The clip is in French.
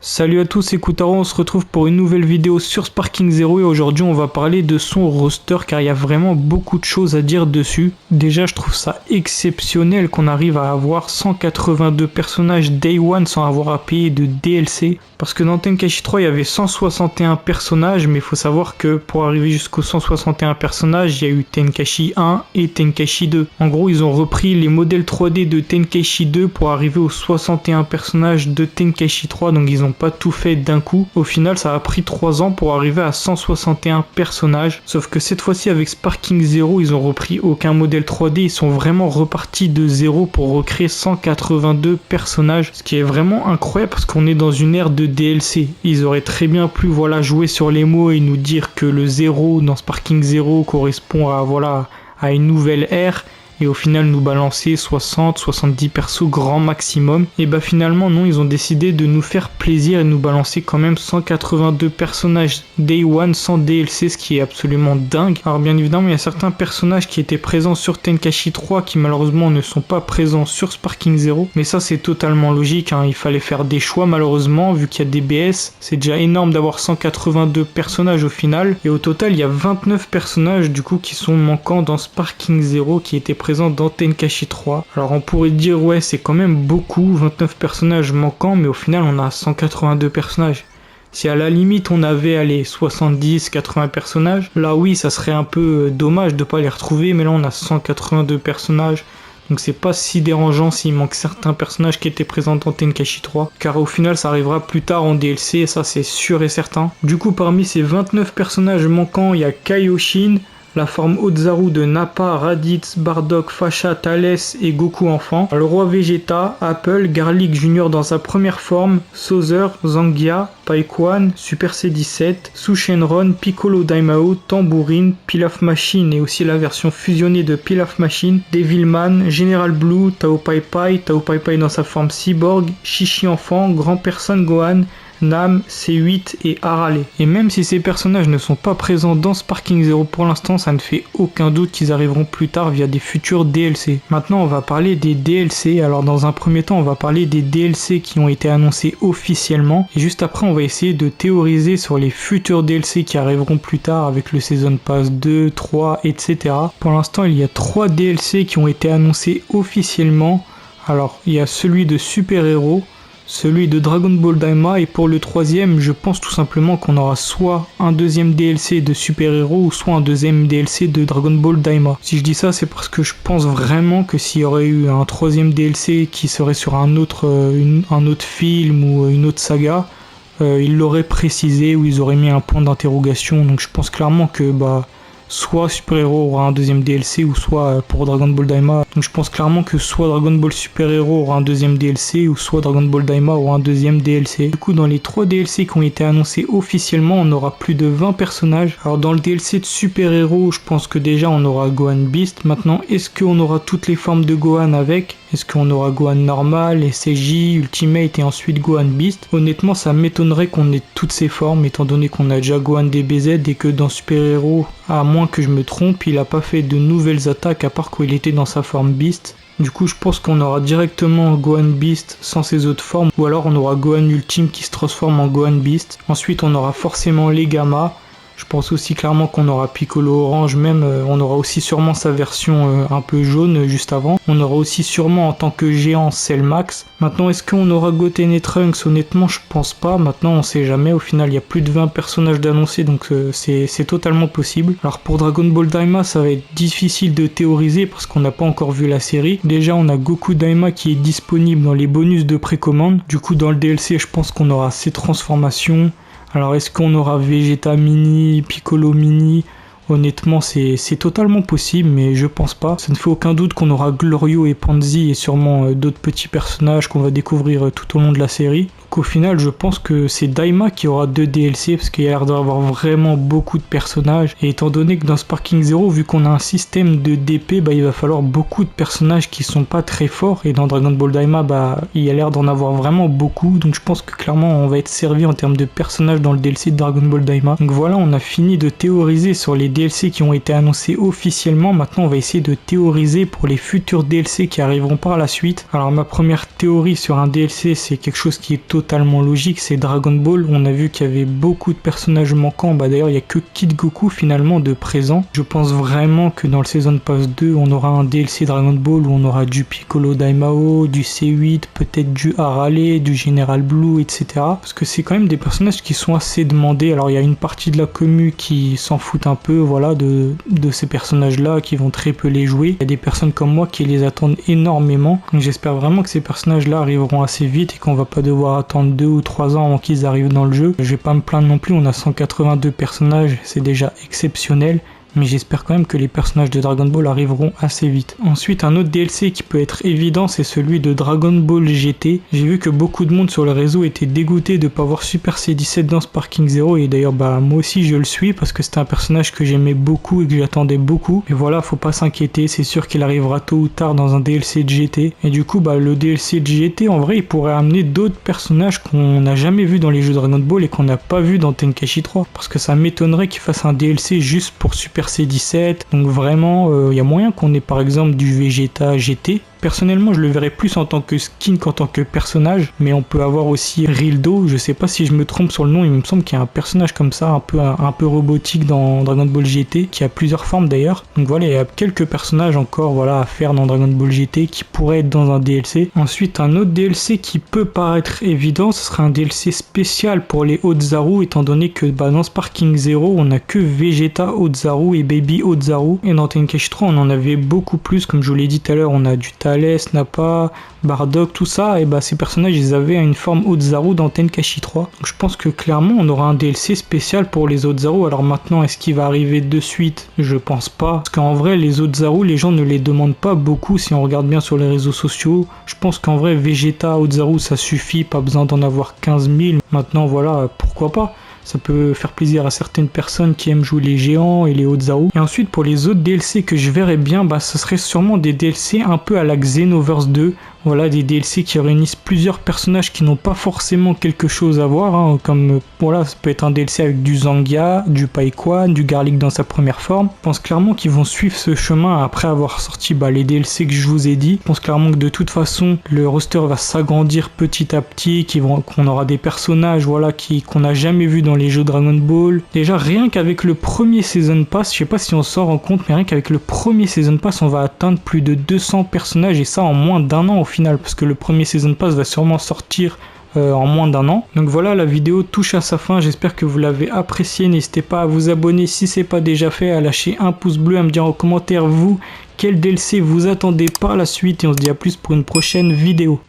Salut à tous, c'est Koutaro, on se retrouve pour une nouvelle vidéo sur Sparking Zero et aujourd'hui on va parler de son roster car il y a vraiment beaucoup de choses à dire dessus. Déjà je trouve ça exceptionnel qu'on arrive à avoir 182 personnages Day One sans avoir à payer de DLC. Parce que dans Tenkaichi 3 il y avait 161 personnages, mais il faut savoir que pour arriver jusqu'aux 161 personnages, il y a eu Tenkaichi 1 et Tenkaichi 2. En gros ils ont repris les modèles 3D de Tenkaichi 2 pour arriver aux 61 personnages de Tenkaichi 3, donc ils ont pas tout fait d'un coup. Au final ça a pris 3 ans pour arriver à 161 personnages, sauf que cette fois-ci avec Sparking Zero ils ont repris aucun modèle 3D, ils sont vraiment repartis de zéro pour recréer 182 personnages, ce qui est vraiment incroyable parce qu'on est dans une ère de DLC. Ils auraient très bien pu jouer sur les mots et nous dire que le 0 dans Sparking Zero correspond à une nouvelle ère, et au final nous balancer 60-70 persos grand maximum. Et bah finalement non, ils ont décidé de nous faire plaisir et nous balancer quand même 182 personnages Day One sans DLC, ce qui est absolument dingue. Alors bien évidemment il y a certains personnages qui étaient présents sur Tenkaichi 3 qui malheureusement ne sont pas présents sur Sparking Zero, mais ça c'est totalement logique, il fallait faire des choix malheureusement vu qu'il y a des BS. C'est déjà énorme d'avoir 182 personnages au final, et au total il y a 29 personnages du coup qui sont manquants dans Sparking Zero qui étaient présent dans Tenkaichi 3. Alors on pourrait dire ouais c'est quand même beaucoup, 29 personnages manquants, mais au final on a 182 personnages. Si à la limite on avait 70-80 personnages, là oui ça serait un peu dommage de pas les retrouver, mais là on a 182 personnages. Donc c'est pas si dérangeant s'il manque certains personnages qui étaient présents dans Tenkaichi 3, car au final ça arrivera plus tard en DLC, et ça c'est sûr et certain. Du coup parmi ces 29 personnages manquants, il y a Kaioshin, la forme Ozaru de Nappa, Raditz, Bardock, Fasha, Thalès et Goku enfant, le roi Vegeta, Apple, Garlic Junior dans sa première forme, Sauzer, Zangia, Paikuan, Super C17, Sushenron, Piccolo Daimao, Tambourine, Pilaf Machine et aussi la version fusionnée de Pilaf Machine, Devilman, General Blue, Tao Pai Pai dans sa forme Cyborg, Shishi enfant, Grand Personne Gohan, Nam, C8 et Harale. Et même si ces personnages ne sont pas présents dans Sparking Zero pour l'instant, ça ne fait aucun doute qu'ils arriveront plus tard via des futurs DLC. Maintenant on va parler des DLC. Alors dans un premier temps on va parler des DLC qui ont été annoncés officiellement, et juste après on va essayer de théoriser sur les futurs DLC qui arriveront plus tard avec le Season Pass 2, 3, etc. Pour l'instant il y a 3 DLC qui ont été annoncés officiellement. Alors il y a celui de Super Hero, celui de Dragon Ball Daima, et pour le troisième, je pense tout simplement qu'on aura soit un deuxième DLC de Super Hero ou soit un deuxième DLC de Dragon Ball Daima. Si je dis ça, c'est parce que je pense vraiment que s'il y aurait eu un troisième DLC qui serait sur un autre film ou une autre saga, ils l'auraient précisé ou ils auraient mis un point d'interrogation. Donc je pense clairement que soit Super Hero aura un deuxième DLC ou soit pour Dragon Ball Daima. Donc je pense clairement que soit Dragon Ball Super Hero aura un deuxième DLC ou soit Dragon Ball Daima aura un deuxième DLC. Du coup dans les 3 DLC qui ont été annoncés officiellement, on aura plus de 20 personnages. Alors dans le DLC de Super Hero, je pense que déjà on aura Gohan Beast. Maintenant est-ce qu'on aura toutes les formes de Gohan avec ? Est-ce qu'on aura Gohan normal, SCJ, Ultimate et ensuite Gohan Beast ? Honnêtement ça m'étonnerait qu'on ait toutes ces formes étant donné qu'on a déjà Gohan DBZ et que dans Super Hero, à moins que je me trompe, il a pas fait de nouvelles attaques à part quand il était dans sa forme Beast. Du coup je pense qu'on aura directement Gohan Beast sans ses autres formes, ou alors on aura Gohan Ultime qui se transforme en Gohan Beast. Ensuite on aura forcément les Gamma. Je pense aussi clairement qu'on aura Piccolo Orange, même on aura aussi sûrement sa version un peu jaune juste avant. On aura aussi sûrement en tant que géant Cell Max. Maintenant est-ce qu'on aura Goten et Trunks ? Honnêtement je pense pas, maintenant on sait jamais. Au final il y a plus de 20 personnages d'annoncés, donc c'est totalement possible. Alors pour Dragon Ball Daima ça va être difficile de théoriser parce qu'on n'a pas encore vu la série. Déjà on a Goku Daima qui est disponible dans les bonus de précommande. Du coup dans le DLC je pense qu'on aura ses transformations. Alors est-ce qu'on aura Vegeta Mini, Piccolo Mini ? Honnêtement c'est totalement possible, mais je pense pas. Ça ne fait aucun doute qu'on aura Glorio et Panzi et sûrement d'autres petits personnages qu'on va découvrir tout au long de la série. Donc au final je pense que c'est Daima qui aura 2 DLC parce qu'il y a l'air d'avoir vraiment beaucoup de personnages, et étant donné que dans Sparking Zero vu qu'on a un système de DP, il va falloir beaucoup de personnages qui sont pas très forts, et dans Dragon Ball Daima il y a l'air d'en avoir vraiment beaucoup, donc je pense que clairement on va être servi en termes de personnages dans le DLC de Dragon Ball Daima. Donc voilà, on a fini de théoriser sur les DLC qui ont été annoncés officiellement. Maintenant on va essayer de théoriser pour les futurs DLC qui arriveront par la suite. Alors ma première théorie sur un DLC, c'est quelque chose qui est totalement logique, c'est Dragon Ball. On a vu qu'il y avait beaucoup de personnages manquants, d'ailleurs il n'y a que Kid Goku finalement de présent. Je pense vraiment que dans le Season Pass 2, on aura un DLC Dragon Ball où on aura du Piccolo Daimao, du C8, peut-être du Harale, du General Blue, etc. Parce que c'est quand même des personnages qui sont assez demandés. Alors il y a une partie de la commu qui s'en fout un peu, voilà, de ces personnages-là, qui vont très peu les jouer. Il y a des personnes comme moi qui les attendent énormément. Donc j'espère vraiment que ces personnages-là arriveront assez vite et qu'on va pas devoir attendre 2 ou 3 ans avant qu'ils arrivent dans le jeu. Je vais pas me plaindre non plus, on a 182 personnages, c'est déjà exceptionnel. Mais j'espère quand même que les personnages de Dragon Ball arriveront assez vite. Ensuite, un autre DLC qui peut être évident, c'est celui de Dragon Ball GT. J'ai vu que beaucoup de monde sur le réseau était dégoûté de ne pas voir Super C17 dans Sparking Zero, et d'ailleurs moi aussi je le suis parce que c'était un personnage que j'aimais beaucoup et que j'attendais beaucoup. Et voilà, faut pas s'inquiéter, c'est sûr qu'il arrivera tôt ou tard dans un DLC de GT. Et du coup, le DLC de GT, en vrai, il pourrait amener d'autres personnages qu'on n'a jamais vus dans les jeux Dragon Ball et qu'on n'a pas vu dans Tenkaichi 3. Parce que ça m'étonnerait qu'il fasse un DLC juste pour Super C17, donc vraiment il y a moyen qu'on ait par exemple du Vegeta GT. Personnellement, je le verrais plus en tant que skin qu'en tant que personnage, mais on peut avoir aussi Rildo. Je sais pas si je me trompe sur le nom, il me semble qu'il y a un personnage comme ça, un peu robotique dans Dragon Ball GT, qui a plusieurs formes d'ailleurs. Donc voilà, il y a quelques personnages encore à faire dans Dragon Ball GT qui pourraient être dans un DLC. Ensuite, un autre DLC qui peut paraître évident, ce sera un DLC spécial pour les Ozaru, étant donné que dans Sparking Zero, on a que Vegeta Ozaru et Baby Ozaru. Et dans Tenkaichi 3, on en avait beaucoup plus, comme je vous l'ai dit tout à l'heure, on a du Thales, Nappa, Bardock, tout ça, et ces personnages ils avaient une forme Ozaru dans Tenkaichi 3. Donc je pense que clairement on aura un DLC spécial pour les Ozaru. Alors maintenant, est-ce qu'il va arriver de suite? Je pense pas. Parce qu'en vrai, les Ozaru, les gens ne les demandent pas beaucoup si on regarde bien sur les réseaux sociaux. Je pense qu'en vrai, Vegeta Ozaru ça suffit, pas besoin d'en avoir 15 000. Maintenant voilà, pourquoi pas? Ça peut faire plaisir à certaines personnes qui aiment jouer les géants et les Ozaru. Et ensuite, pour les autres DLC que je verrais bien, ce serait sûrement des DLC un peu à la Xenoverse 2. Voilà, des DLC qui réunissent plusieurs personnages qui n'ont pas forcément quelque chose à voir, comme ça peut être un DLC avec du Zangia, du Paikwan, du Garlic dans sa première forme. Je pense clairement qu'ils vont suivre ce chemin après avoir sorti les DLC que je vous ai dit. Je pense clairement que de toute façon, le roster va s'agrandir petit à petit, qu'on aura des personnages qu'on n'a jamais vus dans les jeux Dragon Ball. Déjà, rien qu'avec le premier Season Pass, je sais pas si on s'en rend compte, mais rien qu'avec le premier Season Pass, on va atteindre plus de 200 personnages, et ça en moins d'un an au final, parce que le premier Season Pass va sûrement sortir en moins d'un an. Donc voilà, la vidéo touche à sa fin, j'espère que vous l'avez appréciée. N'hésitez pas à vous abonner si c'est pas déjà fait, à lâcher un pouce bleu, à me dire en commentaire quel DLC vous attendez par la suite, et on se dit à plus pour une prochaine vidéo.